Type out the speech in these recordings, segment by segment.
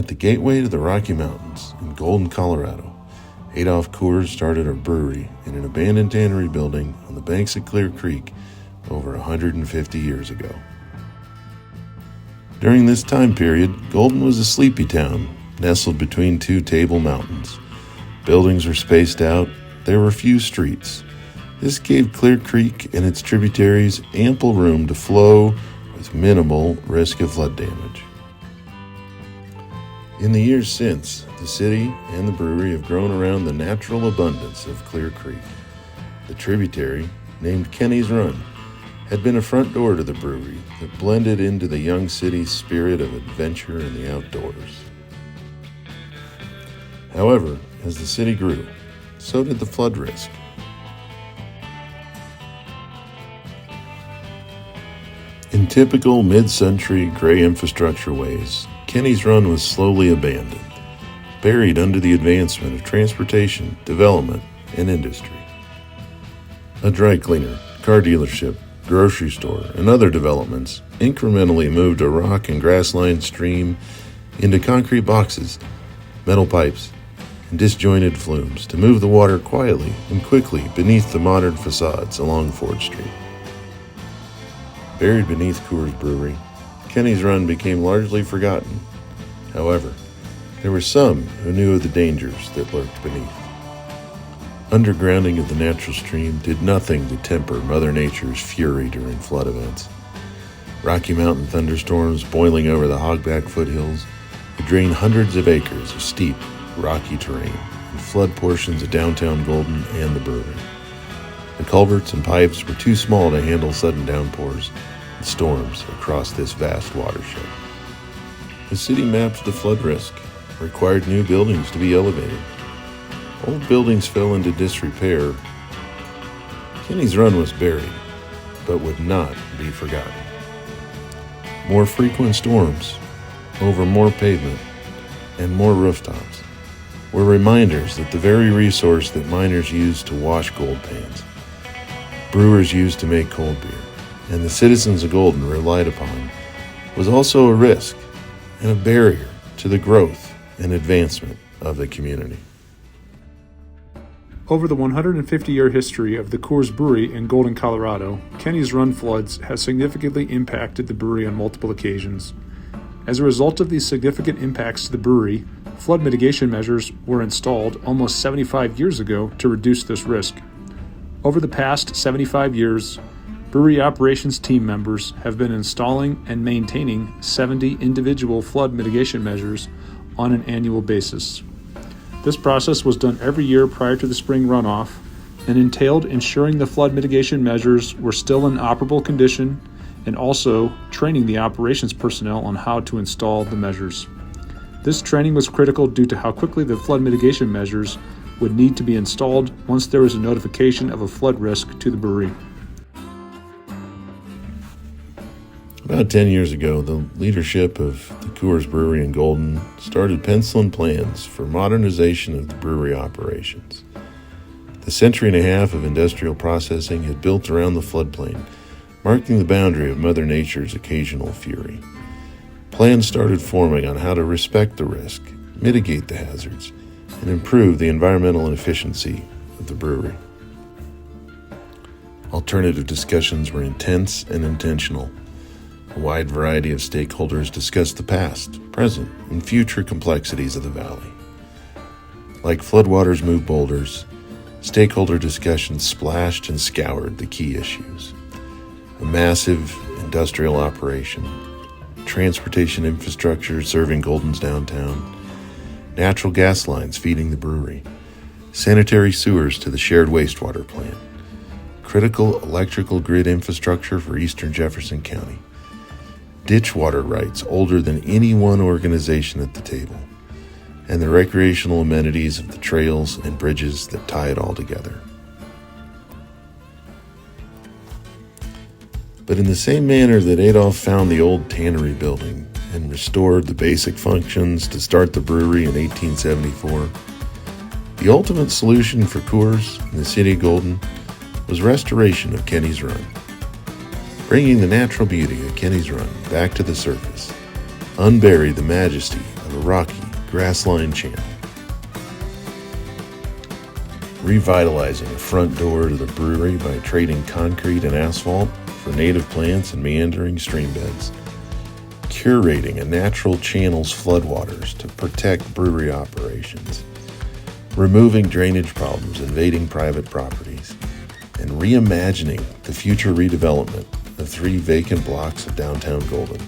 At the gateway to the Rocky Mountains in Golden, Colorado, Adolph Coors started a brewery in an abandoned tannery building on the banks of Clear Creek over 150 years ago. During this time period, Golden was a sleepy town, nestled between two Table Mountains. Buildings were spaced out, there were few streets. This gave Clear Creek and its tributaries ample room to flow with minimal risk of flood damage. In the years since, the city and the brewery have grown around the natural abundance of Clear Creek. The tributary, named Kenny's Run, had been a front door to the brewery that blended into the young city's spirit of adventure and the outdoors. However, as the city grew, so did the flood risk. In typical mid-century gray infrastructure ways, Kenny's Run was slowly abandoned, buried under the advancement of transportation, development, and industry. A dry cleaner, car dealership, grocery store, and other developments incrementally moved a rock and grass-lined stream into concrete boxes, metal pipes, and disjointed flumes to move the water quietly and quickly beneath the modern facades along Ford Street. Buried beneath Coors Brewery, Kenny's Run became largely forgotten. However, there were some who knew of the dangers that lurked beneath. Undergrounding of the natural stream did nothing to temper Mother Nature's fury during flood events. Rocky Mountain thunderstorms boiling over the hogback foothills would drain hundreds of acres of steep, rocky terrain and flood portions of downtown Golden and the brewery. The culverts and pipes were too small to handle sudden downpours and storms across this vast watershed. The city mapped the flood risk, required new buildings to be elevated. Old buildings fell into disrepair. Kenny's Run was buried, but would not be forgotten. More frequent storms, over more pavement, and more rooftops were reminders that the very resource that miners used to wash gold pans, brewers used to make cold beer, and the citizens of Golden relied upon, was also a risk and a barrier to the growth and advancement of the community. Over the 150-year history of the Coors Brewery in Golden, Colorado, Kenny's Run floods have significantly impacted the brewery on multiple occasions. As a result of these significant impacts to the brewery, flood mitigation measures were installed almost 75 years ago to reduce this risk. Over the past 75 years, brewery operations team members have been installing and maintaining 70 individual flood mitigation measures on an annual basis. This process was done every year prior to the spring runoff and entailed ensuring the flood mitigation measures were still in operable condition and also training the operations personnel on how to install the measures. This training was critical due to how quickly the flood mitigation measures would need to be installed once there was a notification of a flood risk to the brewery. About 10 years ago, the leadership of the Coors Brewery in Golden started penciling plans for modernization of the brewery operations. The century and a half of industrial processing had built around the floodplain, marking the boundary of Mother Nature's occasional fury. Plans started forming on how to respect the risk, mitigate the hazards, and improve the environmental efficiency of the brewery. Alternative discussions were intense and intentional. A wide variety of stakeholders discussed the past, present, and future complexities of the valley. Like floodwaters move boulders, stakeholder discussions splashed and scoured the key issues. A massive industrial operation, transportation infrastructure serving Golden's downtown, natural gas lines feeding the brewery, sanitary sewers to the shared wastewater plant, critical electrical grid infrastructure for eastern Jefferson County, ditch water rights older than any one organization at the table, and the recreational amenities of the trails and bridges that tie it all together. But in the same manner that Adolph found the old tannery building and restored the basic functions to start the brewery in 1874, the ultimate solution for Coors in the city of Golden was restoration of Kenny's Run. Bringing the natural beauty of Kenny's Run back to the surface, unbury the majesty of of a rocky, grass-lined channel. Revitalizing a front door to the brewery by trading concrete and asphalt for native plants and meandering stream beds. Curating a natural channel's floodwaters to protect brewery operations. Removing drainage problems invading private properties. And reimagining the future redevelopment of 3 vacant blocks of downtown Golden.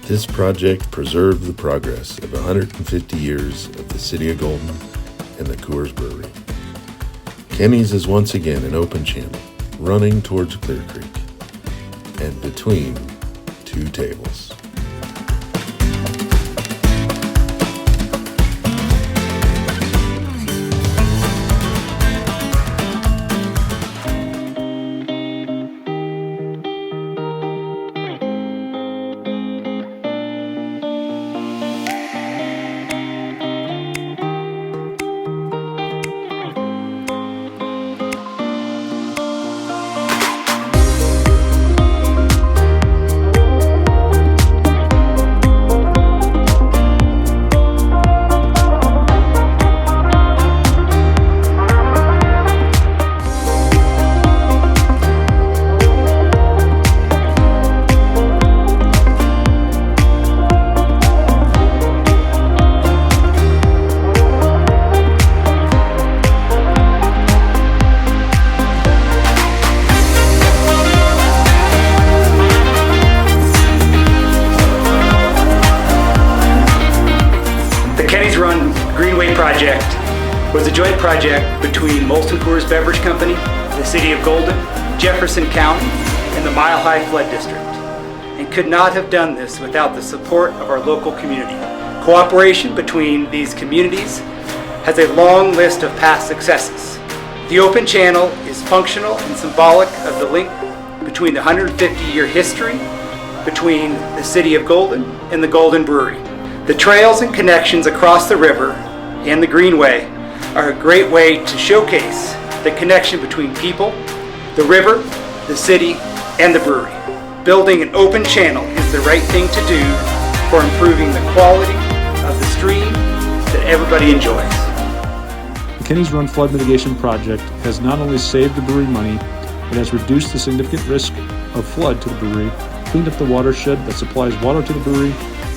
This project preserved the progress of 150 years of the City of Golden and the Coors Brewery. Kenny's is once again an open channel, running towards Clear Creek, and between 2 tables. Greenway project was a joint project between Molson Coors Beverage Company, the City of Golden, Jefferson County, and the Mile High Flood District, and could not have done this without the support of our local community. Cooperation between these communities has a long list of past successes. The open channel is functional and symbolic of the link between the 150-year history between the City of Golden and the Golden Brewery. The trails and connections across the river and the greenway are a great way to showcase the connection between people, the river, the city, and the brewery. Building an open channel is the right thing to do for improving the quality of the stream that everybody enjoys. The Kenny's Run Flood Mitigation Project has not only saved the brewery money, it has reduced the significant risk of flood to the brewery, cleaned up the watershed that supplies water to the brewery,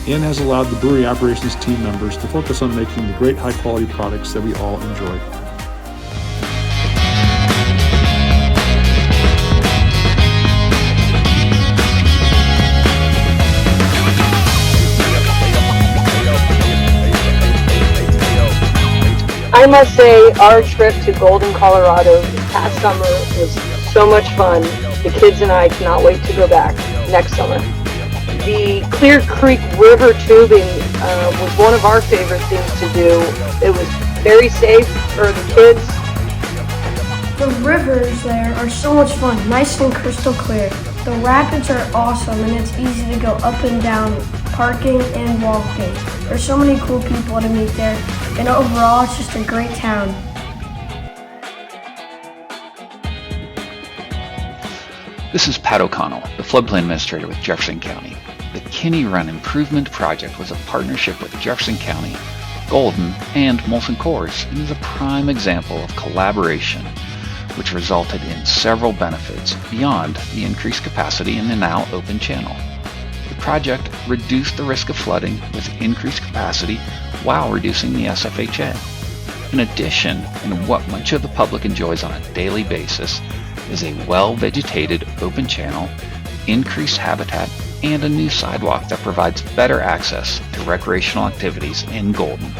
and has allowed the brewery operations team members to focus on making the great high-quality products that we all enjoy. I must say our trip to Golden, Colorado this past summer was so much fun. The kids and I cannot wait to go back next summer. The Clear Creek River tubing was one of our favorite things to do. It was very safe for the kids. The rivers there are so much fun, nice and crystal clear. The rapids are awesome and it's easy to go up and down, parking and walking. There's so many cool people to meet there, and overall it's just a great town. This is Pat O'Connell, the floodplain administrator with Jefferson County. The Kenny Run Improvement Project was a partnership with Jefferson County, Golden, and Molson Coors, and is a prime example of collaboration, which resulted in several benefits beyond the increased capacity in the now open channel. The project reduced the risk of flooding with increased capacity while reducing the SFHA. In addition, and what much of the public enjoys on a daily basis, is a well-vegetated open channel, increased habitat, and a new sidewalk that provides better access to recreational activities in Golden.